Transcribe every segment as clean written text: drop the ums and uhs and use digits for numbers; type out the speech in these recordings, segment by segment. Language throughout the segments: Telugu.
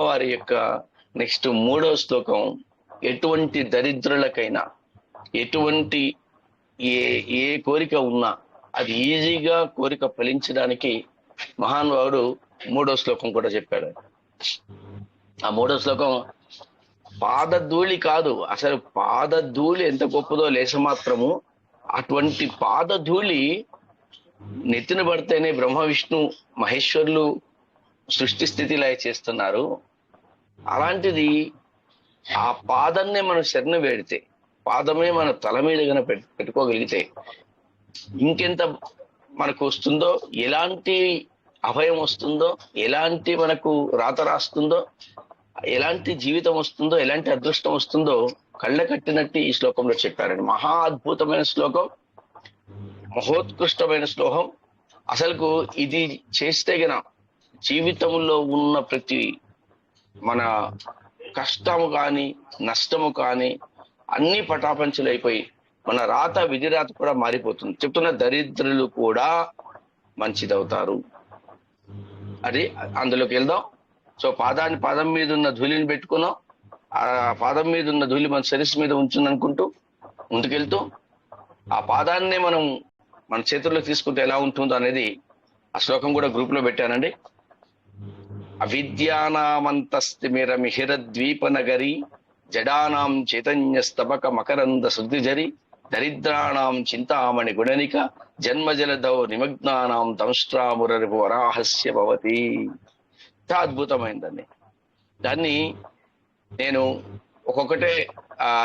అమ్మవారి యొక్క నెక్స్ట్ 3వ శ్లోకం ఎటువంటి దరిద్రులకైనా ఎటువంటి ఏ కోరిక ఉన్నా అది ఈజీగా కోరిక ఫలించడానికి మహానుభావుడు 3వ శ్లోకం కూడా చెప్పాడు. ఆ 3వ శ్లోకం పాదధూళి కాదు, అసలు పాదధూళి ఎంత గొప్పదో లేశమాత్రము. అటువంటి పాదధూళి నెత్తిన పడితేనే బ్రహ్మ విష్ణు మహేశ్వరులు సృష్టి స్థితి లయ చేస్తున్నారు. అలాంటిది ఆ పాదాన్నే మనం శరణ వేడితే, పాదమే మన తల మీద కనుక పెట్టుకోగలిగితే ఇంకెంత మనకు వస్తుందో, ఎలాంటి అభయం వస్తుందో, ఎలాంటి మనకు రాత రాస్తుందో, ఎలాంటి జీవితం వస్తుందో, ఎలాంటి అదృష్టం వస్తుందో కళ్ళ కట్టినట్టు ఈ శ్లోకంలో చెప్పారండి. మహా అద్భుతమైన శ్లోకం, మహోత్కృష్టమైన శ్లోకం. అసలుకు ఇది చేస్తే గన జీవితంలో ఉన్న ప్రతి మన కష్టము కానీ నష్టము కానీ అన్ని పటాపంచలు అయిపోయి మన రాత విధిరాత కూడా మారిపోతుంది. చెప్తున్న దరిద్రులు కూడా మంచిదవుతారు. అది అందులోకి వెళ్దాం. సో పాదం మీద ఉన్న ధూళిని పెట్టుకున్నాం, ఆ పాదం మీద ఉన్న ధూళి మన శిరస్సు మీద ఉంచుంది అనుకుంటూ ముందుకెళ్తూ ఆ పాదాన్నే మనం మన చేతుల్లో తీసుకుంటే ఎలా ఉంటుందో అనేది ఆ శ్లోకం కూడా గ్రూప్ లో పెట్టానండి. అవిద్యానామంతస్తిమిర మిహిర ద్వీప నగరి జడానాం చైతన్య స్తబక మకరంద శుద్ధిజరి దరిద్రాణం చింతామణి గుణనిక జన్మజలదౌ నిమగ్నానాం దంష్ట్రామురరిపు వరాహస్య భవతి. అద్భుతమైందండి. దాన్ని నేను ఒక్కొక్కటే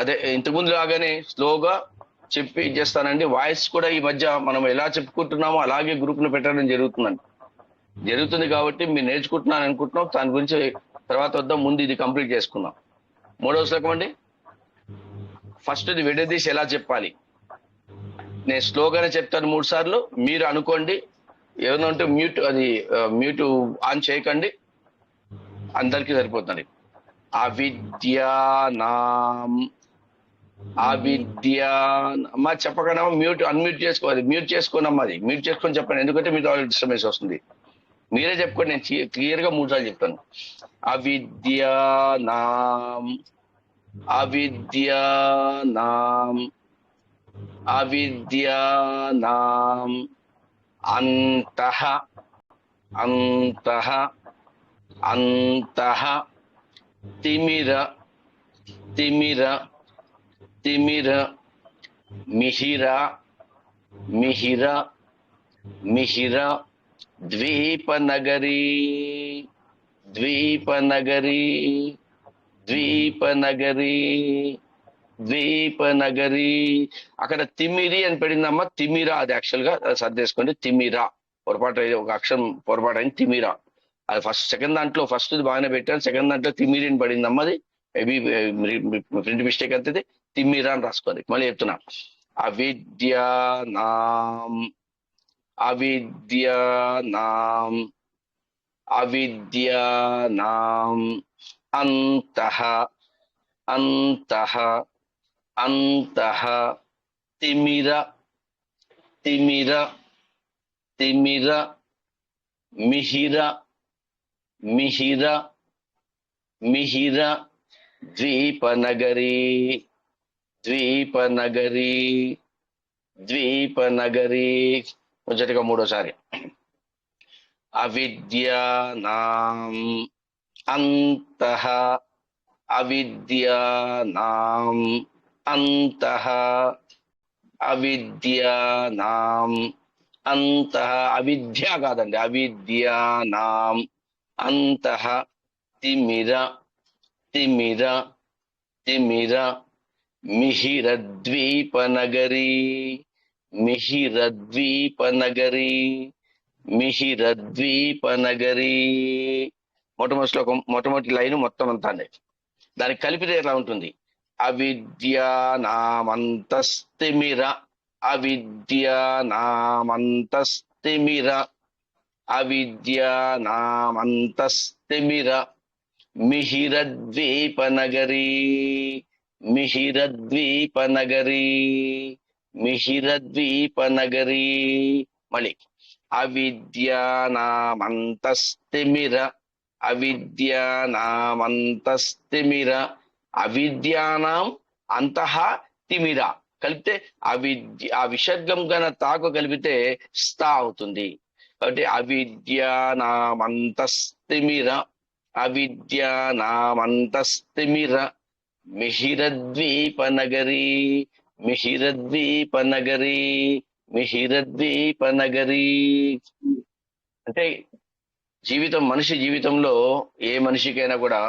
అదే ఇంతకుముందు లాగానే స్లోగా చెప్పి చేస్తానండి. వాయిస్ కూడా ఈ మధ్య మనం ఎలా చెప్పుకుంటున్నామో అలాగే గ్రూప్ లో పెట్టడం జరుగుతుంది కాబట్టి మీరు నేర్చుకుంటున్నాను అనుకుంటున్నాం. దాని గురించి తర్వాత వద్దాం, ముందు ఇది కంప్లీట్ చేసుకుందాం. 3వ శ్లోకం అండి. ఫస్ట్ ఇది విడదీసి ఎలా చెప్పాలి నేను స్లోగానే చెప్తాను 3 సార్లు, మీరు అనుకోండి. ఏదైనా ఉంటే మ్యూట్ ఆన్ చేయకండి, అందరికీ సరిపోతుంది. అవిద్యా చెప్పకనా అన్మ్యూట్ చేసుకోవాలి. మ్యూట్ చేసుకోనమ్మా, అది మ్యూట్ చేసుకొని చెప్పండి, ఎందుకంటే మీతో డిస్టర్బెన్స్ వస్తుంది. మీరే చెప్పుకోండి, నేను క్లియర్ గా 3 సార్లు చెప్తాను. అవిద్యానాం అంతః తిమిర మిహిర ద్వీపనగరీ అక్కడ తిమిరి అని పడిందమ్మా. తిమిర అది యాక్చువల్ గా సర్దేసుకోండి. తిమిర పొరపాటు, ఒక అక్షరం పొరపాటు అయింది. తిమిర అది సెకండ్ దాంట్లో ఫస్ట్ బాగానే పెట్టాను, సెకండ్ దాంట్లో తిమిరి అని పడిందమ్మా. అది మేబీ ప్రింట్ మిస్టేక్ అవుతుంది. తిమిర అని రాసుకోండి. మళ్ళీ చెప్తున్నా, అవిద్యానాం అంతః తిమిర మిహిర ద్వీపనగరీ మొదటిగా 3వసారి. అవిద్యానాం అంతః అవిద్య కాదండి, అవిద్యానాం అంతః తిమిర మిహిరద్వీపనగరీ మొట్టమొదటి శ్లోకం, మొట్టమొదటి లైన్ మొత్తం అంతా అండి. దానికి కలిపితే ఎట్లా ఉంటుంది? అవిద్యానామంతస్తిమిర మిహిరద్వీపనగరీ మళ్ళీ అవిద్యానామంతస్తిమిర అవిద్యానామంతస్తిమిర, అవిద్యానాం అంతః తిమిర కలిపితే అవిద్య, ఆ విసర్గం గన తాకు కలిపితే స్థా అవుతుంది. కాబట్టి అవిద్యానామంతస్తిమిర, అవిద్యానామంతస్తిమిర మిహిరద్వీపనగరీ, మిహిరద్వీపనగరీ, మిహిరద్వీపనగరీ. అంటే జీవితం, మనిషి జీవితంలో ఏ మనిషికైనా కూడా,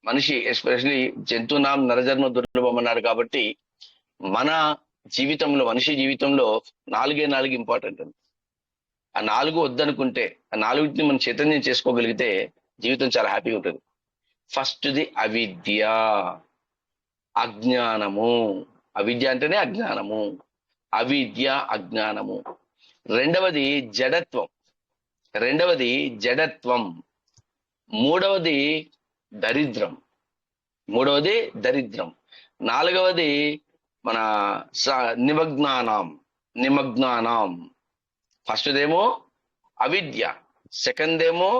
మనిషి ఎస్పెషలీ జంతునాం నరజన్మ దుర్లభం అన్నారు కాబట్టి మన జీవితంలో, మనిషి జీవితంలో నాలుగు ఇంపార్టెంట్ అండి. ఆ నాలుగు వద్దనుకుంటే, ఆ నాలుగుని మనం చైతన్యం చేసుకోగలిగితే జీవితం చాలా హ్యాపీగా ఉంటుంది. ఫస్ట్ది అవిద్య, అజ్ఞానము. అవిద్య అంటేనే అజ్ఞానము, అవిద్య అజ్ఞానము. రెండవది జడత్వం, మూడవది దరిద్రం, నాలుగవది మన నిమగ్నానాం. ఫస్ట్దేమో అవిద్య, సెకండ్ ఏమో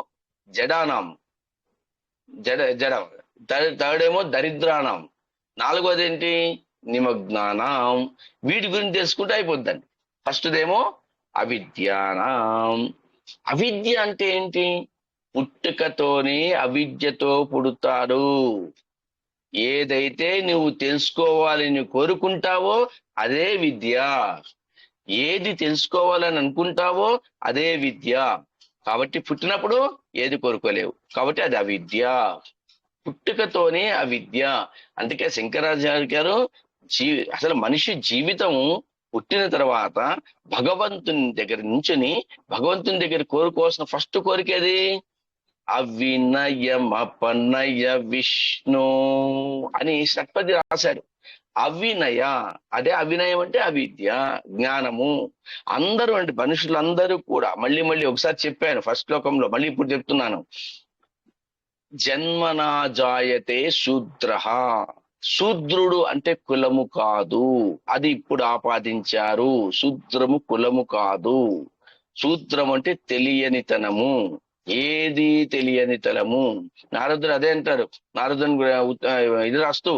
జడానాం, జడ, థర్డ్ ఏమో దరిద్రానాం, నాలుగవది ఏంటి నిమగ్నానాం. వీటి గురించి తెలుసుకుంటే అయిపోద్దండి. ఫస్ట్దేమో అవిద్యానాం. అవిద్య అంటే ఏంటి? పుట్టుకతోనే అవిద్యతో పుడతాడు. ఏదైతే నువ్వు తెలుసుకోవాలని కోరుకుంటావో అదే విద్య, ఏది తెలుసుకోవాలని అనుకుంటావో అదే విద్య. కాబట్టి పుట్టినప్పుడు ఏది కోరుకోలేవు, కాబట్టి అది అవిద్య, పుట్టుకతోనే అవిద్య. అందుకే శంకరాచార్య గారు అసలు మనిషి జీవితం పుట్టిన తర్వాత భగవంతుని దగ్గర నుంచుని భగవంతుని దగ్గర కోరుకోవాల్సిన ఫస్ట్ కోరికేది అవినయమపనయ విష్ణు అని షట్పది రాశాడు. అవినయ, అదే అవినయం అంటే అవిద్య, జ్ఞానము. అందరూ అంటే మనుషులందరూ కూడా, మళ్ళీ ఒకసారి చెప్పాను ఫస్ట్ శ్లోకంలో, మళ్ళీ ఇప్పుడు చెప్తున్నాను. జన్మనా జాయతే శూద్ర, శూద్రుడు అంటే కులము కాదు, అది ఇప్పుడు ఆపాదించారు. శూద్రము కులము కాదు. శూద్రం అంటే తెలియనితనము, ఏది తెలియనితనము. నారదుడు అదే అంటారు. నారదుని ఇది రాస్తూ,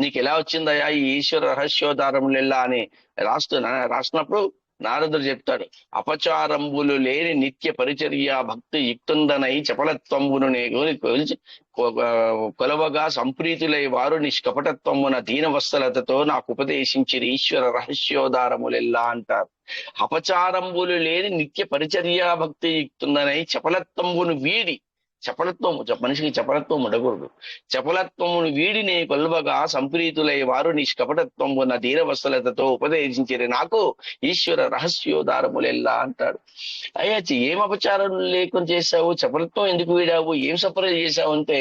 నీకు ఎలా వచ్చిందయా ఈ ఈశ్వర రహస్యోధారములెల్లా అని రాసినప్పుడు నారదుడు చెప్తాడు, అపచారంబులు లేని నిత్య పరిచర్య భక్తి యుక్తుందనై చపలత్వంబును కొలిచి కొలవగా సంప్రీతులై వారు నిష్కపటత్వమున దీనవత్సలతతో నాకు ఉపదేశించిరి ఈశ్వర రహస్యోధారములెల్లా అంటారు. అపచారంబులు లేని నిత్య పరిచర్య భక్తి యుక్తుందనై చపలత్వంబును వీడి, చపలత్వము, మనిషికి చపలత్వం ఉండకూడదు. చపలత్వమును వీడిని కొల్వగా సంప్రీతులై వారు నిష్కపటత్వమున ధీరవత్సలతతో ఉపదేశించిరి నాకు ఈశ్వర రహస్యోధారములెల్లా అంటాడు. అయ్యా ఏం అపచారం లేకుండా చేశావు, చపలత్వం ఎందుకు వీడావు, ఏం సపరేట్ చేశావు అంటే,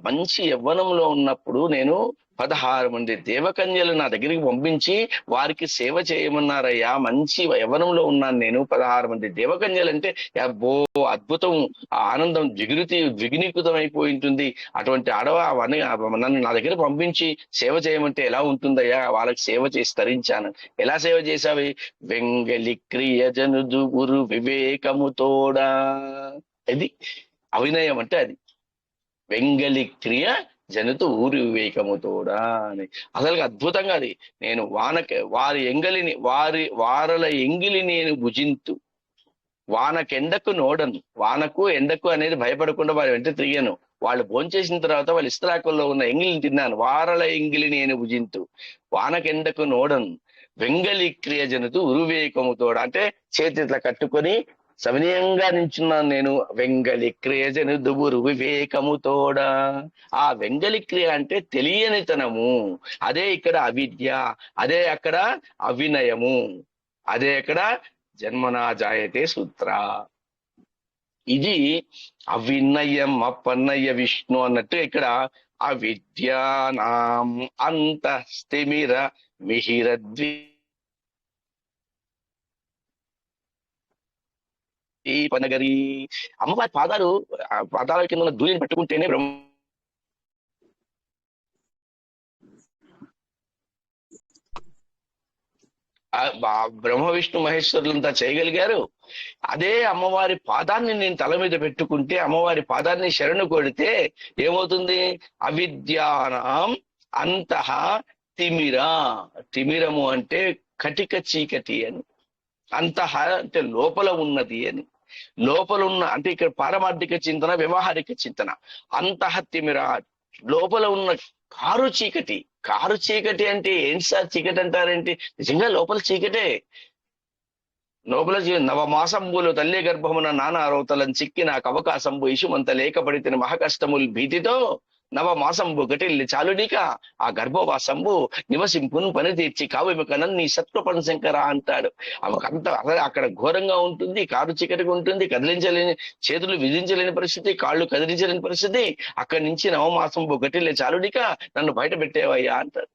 మంచి యవ్వనంలో ఉన్నప్పుడు నేను 16 మంది దేవకన్యలు నా దగ్గరికి పంపించి వారికి సేవ చేయమన్నారయ్యా. మంచి యవ్వనంలో ఉన్నాను నేను, 16 మంది దేవకన్యలు అంటే అబ్బో అద్భుతం, ఆ ఆనందం ద్విగుణీకృతం అయిపోయి ఉంటుంది. అటువంటి అవన్నీ నన్ను నా దగ్గర పంపించి సేవ చేయమంటే ఎలా ఉంటుందయ్యా, వాళ్ళకి సేవ చేసి తరించాను. ఎలా సేవ చేశావి? వెంగలి క్రియ జనుదు గురు వివేకముతోడా. ఇది అవినయం అంటే అది. వెంగలి క్రియ జనుతు ఊరి వివేకముతోడా అని. అసలు అద్భుతంగా అది. నేను వారల ఎంగిలి నేను భుజింతు, వానకెండకు నోడను. వానకు ఎండకు అనేది భయపడకుండా వారి వెంట తిరిగాను. వాళ్ళు భోంచేసిన తర్వాత వాళ్ళ ఇస్త్రాకుల్లో ఉన్న ఎంగిలిని తిన్నాను. వారల ఎంగిలి నేను భుజింతు, వానకెండకు నోడను. వెంగలి క్రియ జనుతు ఉరువేకముతోడ అంటే చేతి ఇట్లా కట్టుకొని సవినయంగా నించున్నాను నేను. వెంగలి క్రియ జనుదుగురు వివేకముతోడా. ఆ వెంగలి క్రియ అంటే తెలియనితనము, అదే ఇక్కడ అవిద్య, అదే అక్కడ అవినయము, అదే అక్కడ జన్మనా జాయతే సూత్ర. ఇది అవినయం అపనయ విష్ణు అన్నట్టు ఇక్కడ అవిద్యానాం అంతఃస్థిమిర మిహిరద్వి ఈ పనగరి. అమ్మవారి పాదాల కింద ఉన్న ధూళిని పట్టుకుంటేనే బ్రహ్మ విష్ణు మహేశ్వరులంతా చేయగలిగారు. అదే అమ్మవారి పాదాన్ని నేను తల మీద పెట్టుకుంటే, అమ్మవారి పాదాన్ని శరణు కొడితే ఏమవుతుంది? అవిద్యానాం అంతః తిమిర. తిమిరము అంటే కటిక చీకటి అని, అంతః అంటే లోపల ఉన్నది అని. లోపల ఉన్న అంటే ఇక్కడ పారమార్థిక చింతన, వ్యవహారిక చింతన. అంతః తిమిర, లోపల ఉన్న కారు చీకటి. కారు చీకటి అంటే ఏంటి సార్? చీకటి అంటారేంటి? నిజంగా లోపల చీకటే. లోపల నవమాసంబులు తల్లి గర్భమున నానా రోతలను చిక్కి నాకు అవకాశంబు ఇషుమంత లేకపడితే మహకష్టములు భీతితో నవమాసంబు గటిల్లి చాలునిక ఆ గర్భవాసంబు నివసింపును పని తీర్చి కావ్యమికనన్ నీ సత్వపణ శంకర అంటాడు. ఆమెకంత అసలు అక్కడ ఘోరంగా ఉంటుంది, కారు చీకటిగా ఉంటుంది, కదిలించలేని, చేతులు విధించలేని పరిస్థితి, కాళ్ళు కదిలించలేని పరిస్థితి. అక్కడి నుంచి నవమాసంబు గటిల్లి చాలునిక నన్ను బయట పెట్టేవయ్యా అంటాడు.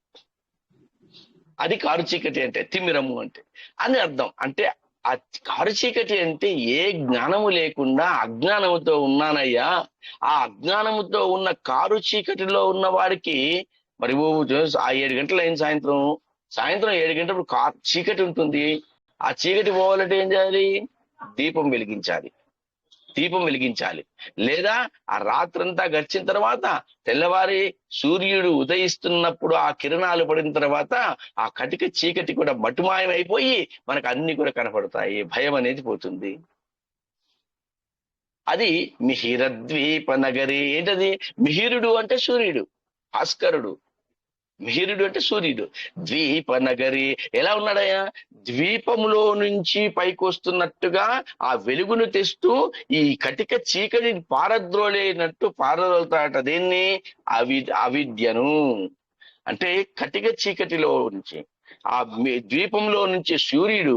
అది కారు చీకటి అంటే, తిమిరము అంటే అని అర్థం. అంటే ఆ కారు చీకటి అంటే ఏ జ్ఞానము లేకుండా అజ్ఞానముతో ఉన్నానయ్యా. ఆ అజ్ఞానముతో ఉన్న కారు చీకటిలో ఉన్న వాడికి మరి ఆ 7 గంటలు అయిన సాయంత్రం 7 గంటలకు చీకటి ఉంటుంది. ఆ చీకటి పోవాలంటే ఏం చేయాలి? దీపం వెలిగించాలి. లేదా ఆ రాత్రంతా గడిచిన తర్వాత తెల్లవారి సూర్యుడు ఉదయిస్తున్నప్పుడు ఆ కిరణాలు పడిన తర్వాత ఆ కటిక చీకటి కూడా మటుమాయం అయిపోయి మనకు అన్ని కూడా కనపడతాయి, భయం అనేది పోతుంది. అది మిహిరద్వీప నగరి. ఏంటది? మిహిరుడు అంటే సూర్యుడు, భాస్కరుడు. మిహిరుడు అంటే సూర్యుడు. ద్వీప నగరి ఎలా ఉన్నాడయ్యా? ద్వీపములో నుంచి పైకి వస్తున్నట్టుగా ఆ వెలుగును తెస్తూ ఈ కటిక చీకటి పారద్రోలేనట్టు పారదోలుతాడట. దేన్ని? అవిద్యను. అంటే కటిక చీకటిలో నుంచి ఆ ద్వీపంలో నుంచి సూర్యుడు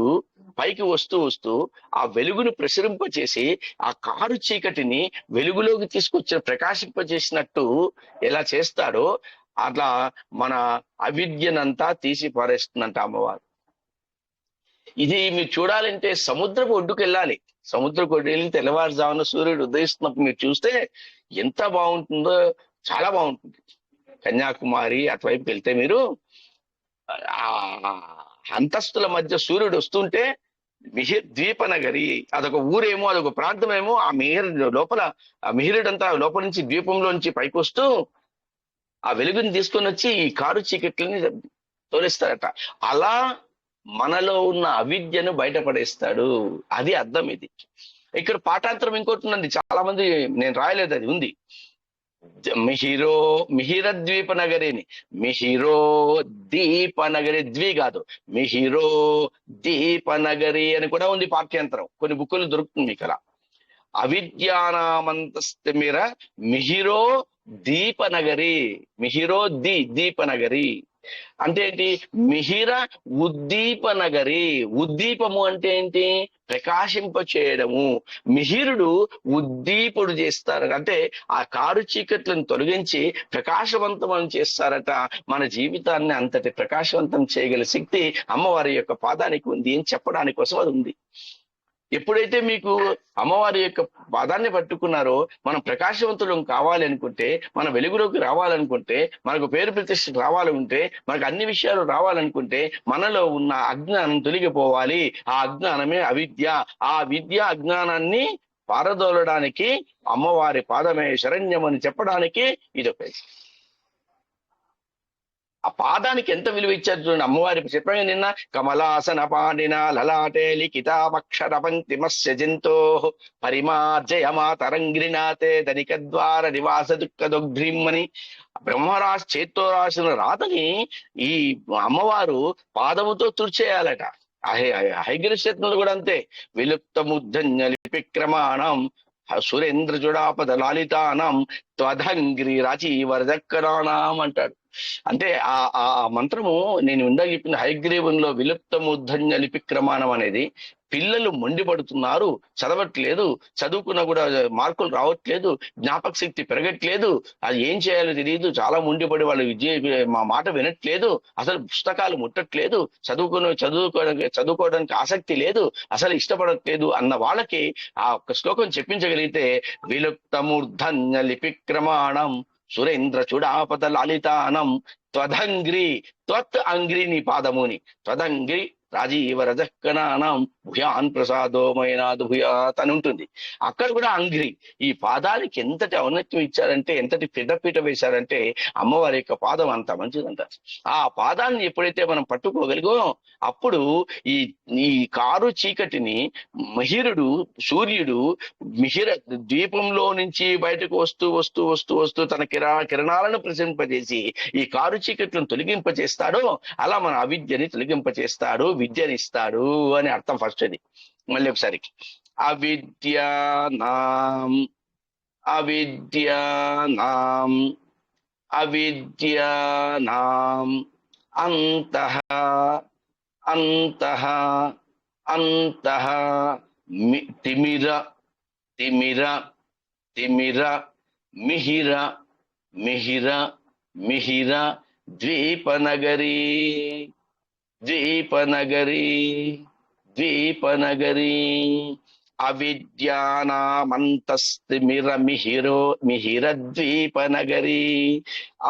పైకి వస్తూ వస్తూ ఆ వెలుగును ప్రసరింపచేసి ఆ కారు చీకటిని వెలుగులోకి తీసుకొచ్చిన ప్రకాశింపజేసినట్టు ఎలా చేస్తాడో అట్లా మన అవిద్యనంతా తీసి పారేస్తుందంట అమ్మవారు. ఇది మీరు చూడాలంటే సముద్రపు ఒడ్డుకు వెళ్ళాలి. సముద్రపు ఒడ్డు వెళ్ళి తెల్లవారుజామున సూర్యుడు ఉదయిస్తున్నప్పుడు మీరు చూస్తే ఎంత బాగుంటుందో, చాలా బాగుంటుంది. కన్యాకుమారి అటువైపుకి వెళ్తే మీరు ఆ అంతస్తుల మధ్య సూర్యుడు వస్తుంటే ద్వీపనగరి అదొక ఊరేమో, అదొక ప్రాంతమేమో. ఆ మిహిరు లోపల, ఆ మిహిరుడంతా లోపల నుంచి ద్వీపంలోంచి పైకి వస్తూ ఆ వెలుగుని తీసుకొని వచ్చి ఈ కారు చీకట్లని తోలేస్తాడట. అలా మనలో ఉన్న అవిద్యను బయటపడేస్తాడు. అది అర్థం. ఇది ఇక్కడ పాఠాంతరం ఇంకోటి ఉందండి, చాలా మంది నేను రాయలేదు, అది ఉంది. మిహిర ద్వీప నగరిని, మిహిరో దీప నగరి, ద్వి కాదు, మిహిరో దీప నగరి అని కూడా ఉంది పాఠ్యాంతరం. కొన్ని బుక్కులు దొరుకుతుంది మీకు అలా. అవిద్యానామంతస్తిమిర మిహిరో దీపనగరి. మిహిరో దీపనగరి అంటే ఏంటి? మిహిర ఉద్దీపనగరి. ఉద్దీపము అంటే ఏంటి? ప్రకాశింప చేయడము. మిహిరుడు ఉద్దీపుడు చేస్తారు అంటే ఆ కారు చీకట్లను తొలగించి ప్రకాశవంతం చేస్తారట. మన జీవితాన్ని అంతటి ప్రకాశవంతం చేయగల శక్తి అమ్మవారి యొక్క పాదానికి ఉంది అని చెప్పడానికి కోసం అది ఉంది. ఎప్పుడైతే మీకు అమ్మవారి యొక్క పాదాన్ని పట్టుకున్నారో, మనం ప్రకాశవంతులం కావాలి అనుకుంటే, మన వెలుగులోకి రావాలనుకుంటే, మనకు పేరు ప్రతిష్ట రావాలనుకుంటే, మనకు అన్ని విషయాలు రావాలనుకుంటే మనలో ఉన్న అజ్ఞానం తొలగిపోవాలి. ఆ అజ్ఞానమే అవిద్య. ఆ విద్య అజ్ఞానాన్ని పారదోలడానికి అమ్మవారి పాదమే శరణ్యం అని చెప్పడానికి ఇదొక. ఆ పాదానికి ఎంత విలువ ఇచ్చారు చూడండి. అమ్మవారి చెప్పాను నిన్న, కమలాసన పాడిన లలాటే లిఖితామక్షర పంక్తిమస్య జంతో పరిమార్జయమాతరంగ్రినాథే ధనిక ద్వార నివాస దుఃఖ దొగ్ధ్రీమని బ్రహ్మరాజు చేత్తో రాసిన రాతని ఈ అమ్మవారు పాదముతో తుడిచేయాలట. హైగ్రీషత్నులు కూడా అంతే. విలుప్త ముద్ధన్య లిపిక్రమాణం సురేంద్ర జుడాపద లాలితానం త్వదంగ్రి రాచీవరదక్కరాణం అంటాడు. అంటే ఆ మంత్రము నేను ఇందాక చెప్పిన హయగ్రీవంలో విలుప్త ముద్ధన్య లిపిక్రమాణం అనేది, పిల్లలు మొండిపడుతున్నారు, చదవట్లేదు, చదువుకున్నా కూడా మార్కులు రావట్లేదు, జ్ఞాపక శక్తి పెరగట్లేదు, అది ఏం చేయాలో తెలియదు, చాలా మొండిపడి వాళ్ళు మా మాట వినట్లేదు, అసలు పుస్తకాలు ముట్టట్లేదు, చదువుకోవడానికి ఆసక్తి లేదు, అసలు ఇష్టపడట్లేదు అన్న వాళ్ళకి ఆ ఒక్క శ్లోకం చెప్పించగలిగితే, విలుప్త మూర్ధన్య లిపిక్రమాణం సురేంద్ర చూడాపద లాలితానం త్వదంగ్రి, త్వత్ అంగ్రి నీ పాదముని, త్వదంగ్రి రాజీవ రజకణానాం భూయాన్ ప్రసాదోమయనాథ్ భూయాత్ అని ఉంటుంది. అక్కడ కూడా అంగ్రి. ఈ పాదాలకి ఎంతటి ఔన్నత్యం ఇచ్చారంటే, ఎంతటి పెద్దపీట వేశారంటే అమ్మవారి యొక్క పాదం అంత మంచిదంట. ఆ పాదాన్ని ఎప్పుడైతే మనం పట్టుకోగలిగామో అప్పుడు ఈ ఈ కారు చీకటిని మహిరుడు సూర్యుడు మిహిర ద్వీపంలో నుంచి బయటకు వస్తూ వస్తూ వస్తూ వస్తూ తన కిరణాలను ప్రసరింపజేసి ఈ కారు చీకట్లను తొలగింపచేస్తాడో అలా మన అవిద్యని తొలగింపచేస్తాడు, విద్యనిస్తాడు అని అర్థం. ఫస్ట్ అది మళ్ళీ ఒకసారి, అవిద్యానాం అవిద్యానాం అవిద్యానాం అంతః అంతః అంతః తిమిర తిమిర తిమిర మిహిర మిహిర మిహిర ద్వీపనగరీ ద్వీపనగరీ ద్వీపనగరీ అవిద్యానామంతస్తిమిర మిహిరో మిహిర ద్వీపనగరీ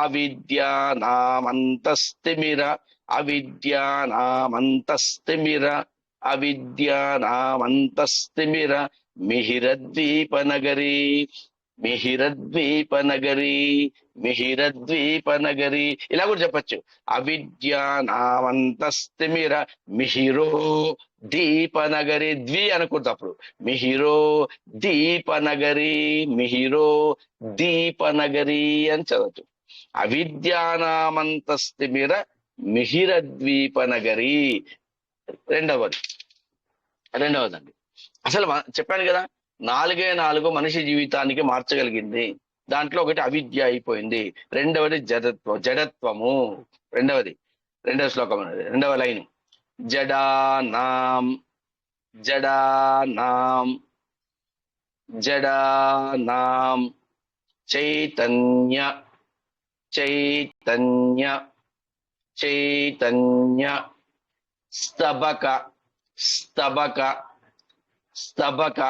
అవిద్యానామంతస్తిమిర అవిద్యానామంతస్తిమిర అవిద్యానామంతస్తిమిర మిహిరద్వీపనగరీ మిహిరద్వీపనగరీ మిహిరద్వీపనగరీ. ఇలా కూడా చెప్పచ్చు, అవిద్యానామంతస్తిమిర మిహిరో దీపనగరి. ద్వి అనకూడదు అప్పుడు, మిహిరో దీపనగరి మిహిరో దీపనగరి అని చదవచ్చు. అవిద్యానామంతస్తిమిర మిహిరద్వీపనగరి. రెండవదండి, అసలు చెప్పాను కదా, 4 మనిషి జీవితానికి మార్చగలిగింది. దాంట్లో ఒకటి అవిద్య అయిపోయింది, రెండవది జడత్వము. రెండవ శ్లోకం అనేది రెండవ లైన్, జడానాం జడానాం జడానాం చైతన్య చైతన్య చైతన్య స్తబక స్తబక స్తబక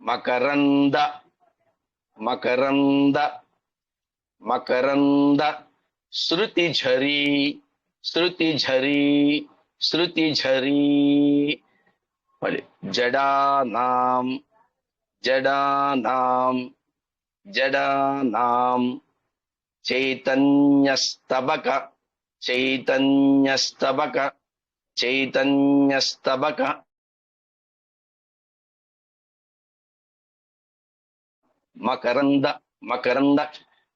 మకరంద మకరంద మకరంద శృతిఝరీ శృతిఝరీ శృతిఝరీ. మళ్ళీ జడానాం జడానాం జడానాం చైతన్యస్తబక చైతన్యస్తబక చైతన్యస్తబక మకరంద మకరంద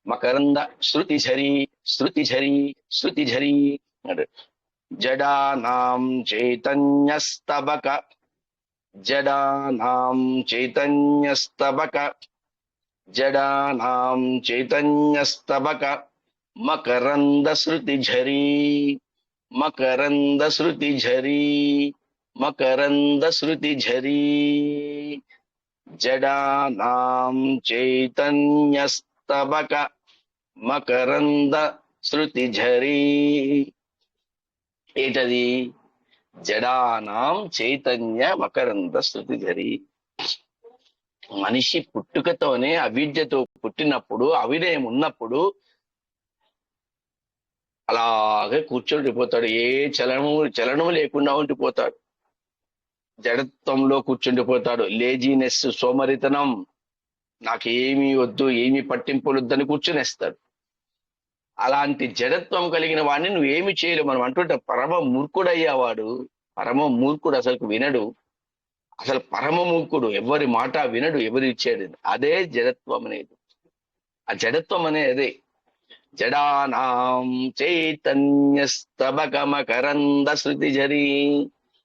మకరంద శృతిఝరీ శృతిఝరీ శృతిఝరీ. జడానాం చైతన్యస్తబక జడానాం చైతన్యస్తబక జడానాం చైతన్యస్తబక మకరంద శృతిఝరీ మకరంద శృతిఝరీ మకరంద శృతిఝరీ. జడానాం చైతన్యస్తబక మకరంద శృతిఝరీ. ఏంటది? జడానాం చైతన్య మకరంద శృతిఝరీ. మనిషి పుట్టుకతోనే అవిద్యతో పుట్టినప్పుడు, అవినయం ఉన్నప్పుడు అలాగే కూర్చుండిపోతాడు, ఏ చలనము లేకుండా ఉండిపోతాడు, జడత్వంలో కూర్చుండిపోతాడు. లేజీనెస్, సోమరితనం, నాకేమీ వద్దు, ఏమీ పట్టింపులు వద్దని కూర్చునేస్తాడు. అలాంటి జడత్వం కలిగిన వాడిని నువ్వేమి చేయలేవు. మనం అంటుంటే పరమ మూర్ఖుడయ్యావాడు, పరమ మూర్ఖుడు, అసలు వినడు, అసలు పరమ మూర్ఖుడు, ఎవరి మాట వినడు, ఎవరు ఇచ్చేది. అదే జడత్వం అనేది. ఆ జడత్వం అనేది జడానాం చైతన్యస్తబక మకరంద శృతిఝరీ.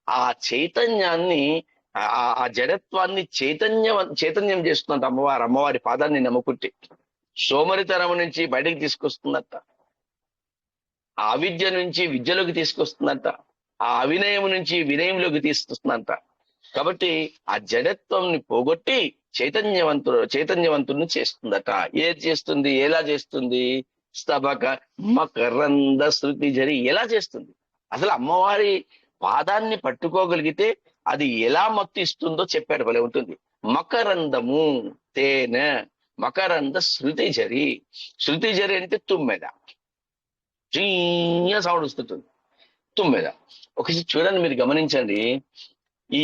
ఆ చైతన్యాన్ని, ఆ జడత్వాన్ని చైతన్యం చేస్తున్నట్ట అమ్మవారి పాదాన్ని నమ్ముకుంటే సోమరితనం నుంచి బయటకు తీసుకొస్తుందట, ఆ అవిద్య నుంచి విద్యలోకి తీసుకొస్తుందట, ఆ అవినయం నుంచి వినయంలోకి తీసుకొస్తుందంట. కాబట్టి ఆ జడత్వంని పోగొట్టి చైతన్యవంతుడిని చేస్తుందట. ఏది చేస్తుంది, ఎలా చేస్తుంది? స్తబక మకరంద శృతిఝరీ. ఎలా చేస్తుంది? అసలు అమ్మవారి పాదాన్ని పట్టుకోగలిగితే అది ఎలా మత్తు ఇస్తుందో చెప్పాడు, భలే ఉంటుంది. మకరందము తేనె, మకరంద శృతిఝరీ. శృతిఝరీ అంటే తుమ్మెద, చీయ సౌండ్ వస్తుంటుంది. తుమ్మెద. ఒకసారి చూడండి, మీరు గమనించండి. ఈ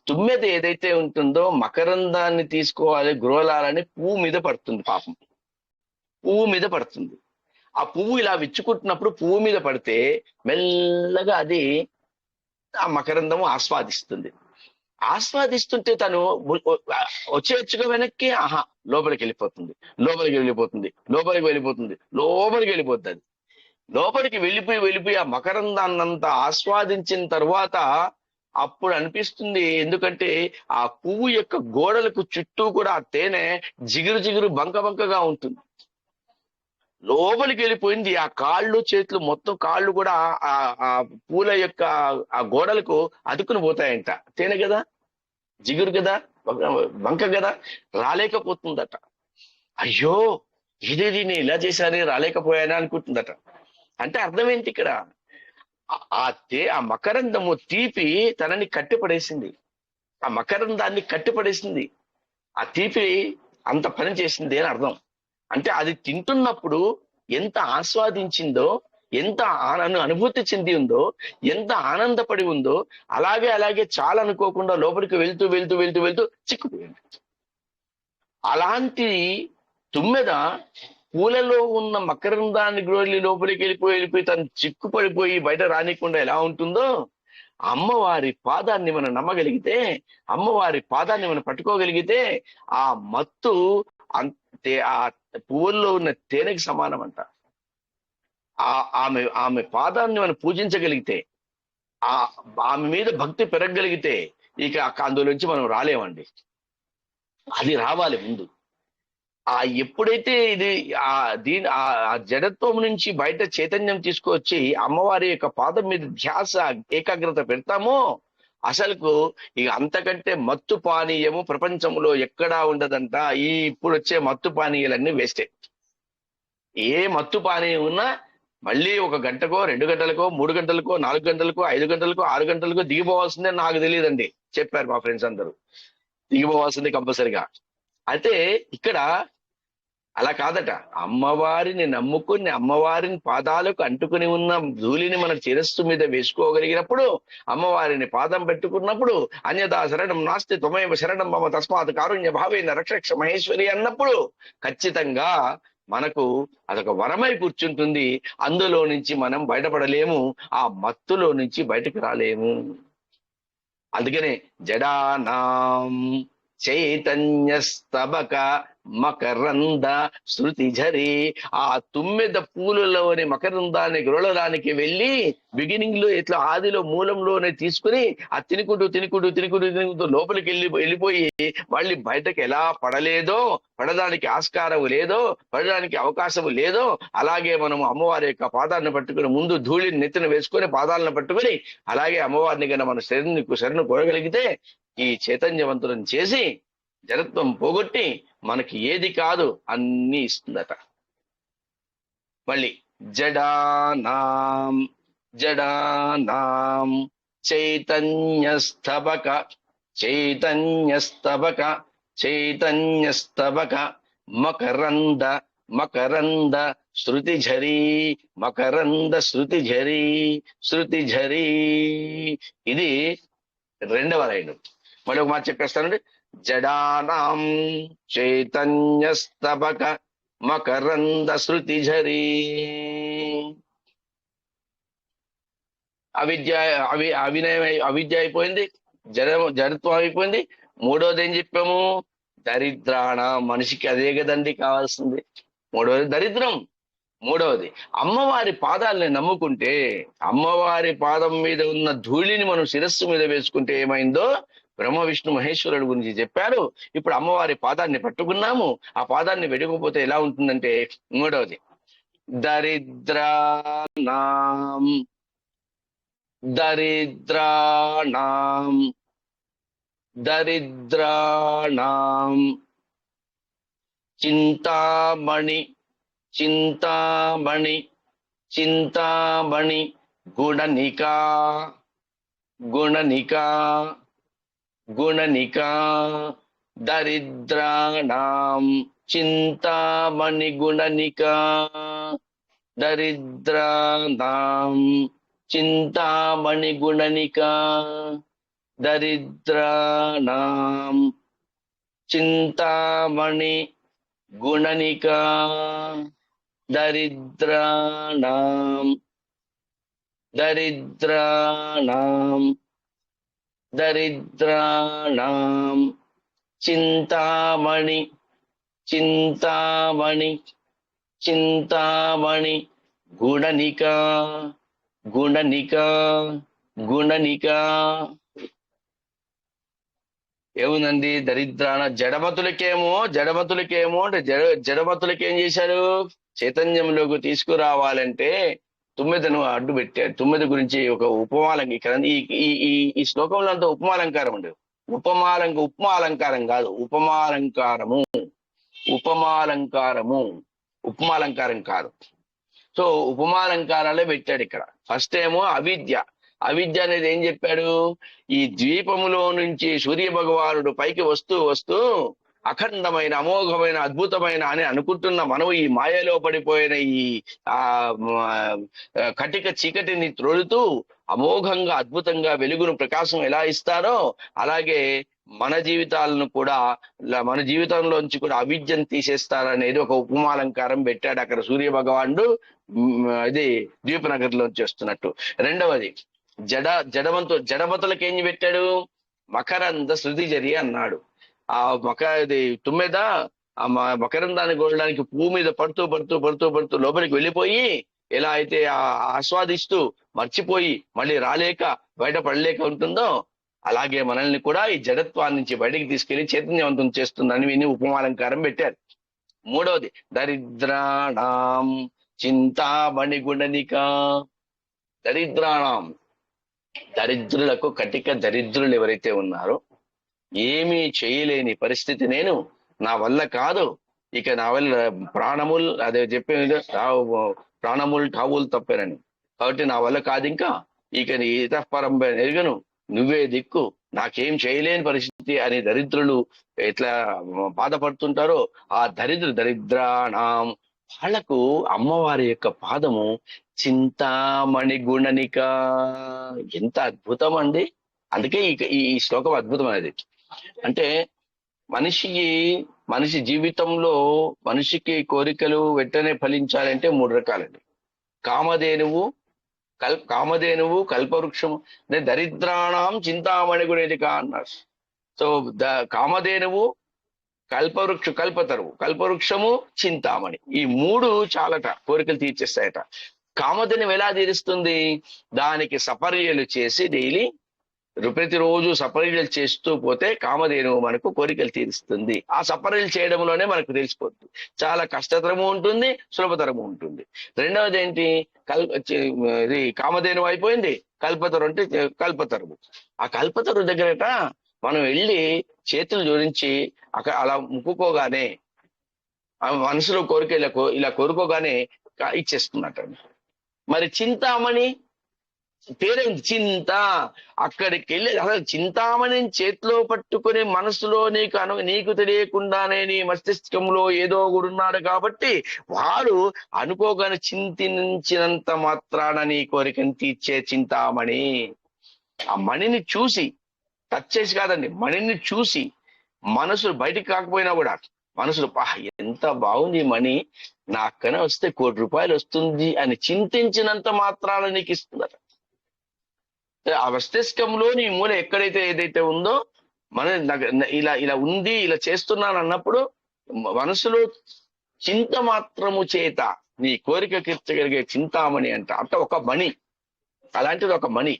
తుమ్మెద ఏదైతే ఉంటుందో మకరందాన్ని తీసుకోవాలి, గ్రోలాలని పువ్వు మీద పడుతుంది. పాపం పువ్వు మీద పడుతుంది. ఆ పువ్వు ఇలా విచ్చుకుంటున్నప్పుడు పువ్వు మీద పడితే మెల్లగా అది ఆ మకరందము ఆస్వాదిస్తుంది. ఆస్వాదిస్తుంటే తను వచ్చి వెనక్కి లోపలికి వెళ్ళిపోతుంది, లోపలికి వెళ్ళిపోతుంది, లోపలికి వెళ్ళిపోతుంది, లోపలికి వెళ్ళిపోతుంది. లోపలికి వెళ్ళిపోయి ఆ మకరందాన్నంతా ఆస్వాదించిన తర్వాత అప్పుడు అనిపిస్తుంది. ఎందుకంటే ఆ పువ్వు యొక్క గోడలకు చుట్టూ కూడా ఆ తేనె జిగురు జిగురు బంకగా ఉంటుంది. లోపలికి వెళ్ళిపోయింది. ఆ కాళ్ళు చేతులు మొత్తం కాళ్ళు కూడా ఆ పూల యొక్క ఆ గోడలకు అతుక్కుని పోతాయంట. తేనె కదా, జిగురు కదా, బంక కదా, రాలేకపోతుందట. అయ్యో ఇదేది నేను ఇలా చేశానే, రాలేకపోయానా అనుకుంటుందట. అంటే అర్థం ఏంటి ఇక్కడ? ఆ మకరందము తీపి తనని కట్టిపడేసింది, ఆ మకరందాన్ని కట్టిపడేసింది. ఆ తీపి అంత పని చేసింది అని అర్థం. అంటే అది తింటున్నప్పుడు ఎంత ఆస్వాదించిందో, ఎంత అనుభూతి చెంది ఉందో, ఎంత ఆనందపడి ఉందో, అలాగే చాలా అనుకోకుండా లోపలికి వెళ్తూ చిక్కుపోయింది. అలాంటి తుమ్మెద పూలలో ఉన్న మకరందాన్ని గ్రోలి లోపలికి వెళ్ళిపోయి తను చిక్కుపడిపోయి బయట రానికుండా ఎలా ఉంటుందో, అమ్మవారి పాదాన్ని మనం నమ్మగలిగితే, అమ్మవారి పాదాన్ని మనం పట్టుకోగలిగితే ఆ మత్తు అంతే ఆ పువ్వుల్లో ఉన్న తేనెకి సమానం అంట. ఆమె పాదాన్ని మనం పూజించగలిగితే, ఆమె మీద భక్తి పెరగగలిగితే ఇక అందులోంచి మనం రాలేమండి. అది రావాలి ముందు. ఎప్పుడైతే ఇది ఆ జడత్వం నుంచి బయట చైతన్యం తీసుకొచ్చి అమ్మవారి యొక్క పాదం మీద ధ్యాస ఏకాగ్రత పెడతామో, అసలుకు ఇక అంతకంటే మత్తు పానీయము ప్రపంచంలో ఎక్కడా ఉండదంట. ఇప్పుడు వచ్చే మత్తు పానీయాలన్నీ వేస్టే. ఏ మత్తు పానీయం ఉన్నా మళ్ళీ 1 గంటకో 2 గంటలకో 3 గంటలకో 4 గంటలకో 5 గంటలకో 6 గంటలకో దిగిపోవాల్సిందే. నాకు తెలియదండి, చెప్పారు మా ఫ్రెండ్స్ అందరూ, దిగిపోవాల్సిందే కంపల్సరిగా. అయితే ఇక్కడ అలా కాదట. అమ్మవారిని నమ్ముకుని అమ్మవారిని పాదాలకు అంటుకుని ఉన్న ధూళిని మన శిరస్సు మీద వేసుకోగలిగినప్పుడు, అమ్మవారిని పాదం పెట్టుకున్నప్పుడు, అన్యదా శరణం నాస్తి త్వమేవ శరణం మమ తస్మాత్ కారుణ్య భావేన రక్ష మహేశ్వరి అన్నప్పుడు ఖచ్చితంగా మనకు అదొక వరమై కూర్చుంటుంది. అందులో నుంచి మనం బయటపడలేము, ఆ మత్తులో నుంచి బయటకు రాలేము. అందుకనే జడానాం చైతన్యస్తబక మకరంద శృతిఝరి. ఆ తుమ్మెద పూలలోని మకరందాన్ని గ్రోలడానికి వెళ్ళి బిగినింగ్ లో ఇట్లా ఆదిలో మూలంలోనే తీసుకుని ఆ తినుకుంటూ లోపలికి వెళ్ళిపోయి మళ్ళీ బయటకు ఎలా పడడానికి ఆస్కారం లేదో, పడడానికి అవకాశం లేదో, అలాగే మనం అమ్మవారి యొక్క పాదాలను పట్టుకుని ముందు ధూళిని నెత్తిన వేసుకొని పాదాలను పట్టుకుని అలాగే అమ్మవారిని కన్నా మన శరణు కోరగలిగితే ఈ చైతన్యవంతులను చేసి జడత్వం పోగొట్టి మనకి ఏది కాదు అన్ని ఇస్తుందట. మళ్ళీ జడానాం చైతన్యస్తబక మకరంద శృతిఝరి శృతిఝరి. ఇది 2వ లైన్. మళ్ళీ ఒక మాట చెప్పేస్తానండి. జడానాం చైతన్యస్తబక మకరంద శృతిఝరి. అవిద్య అయిపోయింది, జడత్వం అయిపోయింది. 3వది ఏం చెప్పాము? దరిద్రాణ. మనిషికి అదే కదండి కావాల్సింది. 3వది దరిద్రం. 3వది అమ్మవారి పాదాలని నమ్ముకుంటే, అమ్మవారి పాదం మీద ఉన్న ధూళిని మనం శిరస్సు మీద వేసుకుంటే ఏమైందో బ్రహ్మ విష్ణు మహేశ్వరుడు గురించి చెప్పారు. ఇప్పుడు అమ్మవారి పాదాన్ని పట్టుకున్నాము, ఆ పాదాన్ని వెడకపోతే ఎలా ఉంటుందంటే 3వది దరిద్రాణం చింతామణి గుణనికా దరిద్రాణం చింతామణి గుణనికా దరిద్రాణం చింతామణి గుణనికా దరిద్రాణం చింతామణి గుణనికా దరిద్రాణం దరిద్రాణం దరిద్రాణం చింతామణి చింతామణి చింతామణి గుణనికా గుణనికా గుణనికా. ఏముందండి దరిద్రాన జడమతులకేమో అంటే జడమతులకి ఏం చేశారు, చైతన్యంలోకి తీసుకురావాలంటే తుమ్మెదను అడ్డు పెట్టాడు. తుమ్మెద గురించి ఒక ఉపమాలంక ఇక్కడ ఈ ఈ ఈ శ్లోకంలో అంతా ఉపమాలంకారం ఉండేది. ఉపమాలంకారం కాదు, ఉపమాలంకారము ఉపమాలంకారం కాదు. సో ఉపమాలంకారాలే పెట్టాడు ఇక్కడ. ఫస్ట్ ఏమో అవిద్య అనేది ఏం చెప్పాడు, ఈ ద్వీపములో నుంచి సూర్య భగవానుడు పైకి వస్తూ వస్తూ అఖండమైన అమోఘమైన అద్భుతమైన అని అనుకుంటున్న మనం ఈ మాయలో పడిపోయిన ఈ కటిక చీకటిని త్రోడుతూ అమోఘంగా అద్భుతంగా వెలుగును ప్రకాశం ఎలా ఇస్తారో అలాగే మన జీవితాలను కూడా, మన జీవితంలోంచి కూడా అవిద్యను తీసేస్తారనేది ఒక ఉపమాలంకారం పెట్టాడు అక్కడ సూర్య భగవానుడు ఇది ద్వీపనగర్లోంచి వస్తున్నట్టు. రెండవది జడమతులకు ఏం పెట్టాడు, మకరంద శృతిజరి అన్నాడు. ఆ తుమ్మెద ఆ మకరందాన్ని గోడడానికి పువ్వు మీద పడుతూ లోపలికి వెళ్ళిపోయి ఎలా అయితే ఆస్వాదిస్తూ మర్చిపోయి మళ్ళీ రాలేక బయట పడలేక ఉంటుందో అలాగే మనల్ని కూడా ఈ జడత్వాన్ని నుంచి బయటికి తీసుకెళ్లి చైతన్యవంతం చేస్తుందని విని ఉపమాలంకారం పెట్టారు. మూడవది దరిద్రాణం చింతామణి గుణనికా దరిద్రాణం దరిద్రులకు కటిక దరిద్రులు ఎవరైతే ఉన్నారో ఏమీ చేయలేని పరిస్థితి, నేను నా వల్ల కాదు, ఇక నా వల్ల ప్రాణములు అదే చెప్పే ప్రాణములు ఠావులు తప్పానని, కాబట్టి నా వల్ల కాదు ఇంకా, ఇక నీ ఇతఃపరం ఎరుగను, నువ్వే దిక్కు, నాకేం చేయలేని పరిస్థితి అని దరిద్రులు ఎట్లా బాధపడుతుంటారో ఆ దరిద్రాణం వాళ్లకు అమ్మవారి యొక్క పాదము చింతామణి గుణనిక. ఎంత అద్భుతం అండి. అందుకే ఈ శ్లోకం అద్భుతం అనేది. అంటే మనిషి జీవితంలో మనిషికి కోరికలు వెంటనే ఫలించాలంటే 3 రకాలండి. కామధేనువు కల్పవృక్షము అంటే దరిద్రాణం చింతామణి గుణనిక అన్నారు. సో కామధేనువు కల్పవృక్షము చింతామణి, ఈ 3 చాలట కోరికలు తీర్చేస్తాయట. కామధేనువు ఎలా తీరుస్తుంది, దానికి సపర్యలు చేసి డైలీ ప్రతిరోజు సపర్యలు చేస్తూ పోతే కామధేనువు మనకు కోరికలు తీరుస్తుంది. ఆ సపర్యలు చేయడంలోనే మనకు తెలిసిపోతుంది. చాలా కష్టతరము ఉంటుంది, సులభతరము ఉంటుంది. రెండవది ఏంటి, ఇది కామధేనువు అయిపోయింది, కల్పతరు అంటే కల్పతరువు. ఆ కల్పతరు దగ్గరట మనం వెళ్ళి చేతులు జోడించి అక్కడ అలా ముక్కుకోగానే మనసులో కోరిక ఇలా కోరుకోగానే ఇచ్చేస్తున్నట్టు. మరి చింతామణి పేరేంటి, చింత. అక్కడికి వెళ్ళి అసలు చింతామణి చేతిలో పట్టుకుని మనసులో నీకు తెలియకుండానే నీ మస్తిష్కంలో ఏదో ఉన్నాడు కాబట్టి వాడు అనుకోగానే చింతించినంత మాత్రాన నీ కోరికను తీర్చే చింతామణి. ఆ మణిని చూసి టచ్ చేసి కాదండి, మణిని చూసి మనసు బయటికి కాకపోయినా కూడా మనసులో ఎంత బాగుంది ఈ మణి, నా అక్కనే వస్తే ₹1 కోటి వస్తుంది అని చింతించినంత మాత్రాన నీకు ఇస్తుందట. ఆ మస్తిష్కంలో నీ మూల ఎక్కడైతే ఏదైతే ఉందో మన ఇలా ఉంది, ఇలా చేస్తున్నాను అన్నప్పుడు మనసులో చింత మాత్రము చేత నీ కోరిక తీర్చగలిగే చింతామణి అంట. అంటే ఒక మణి, అలాంటిది ఒక మణి.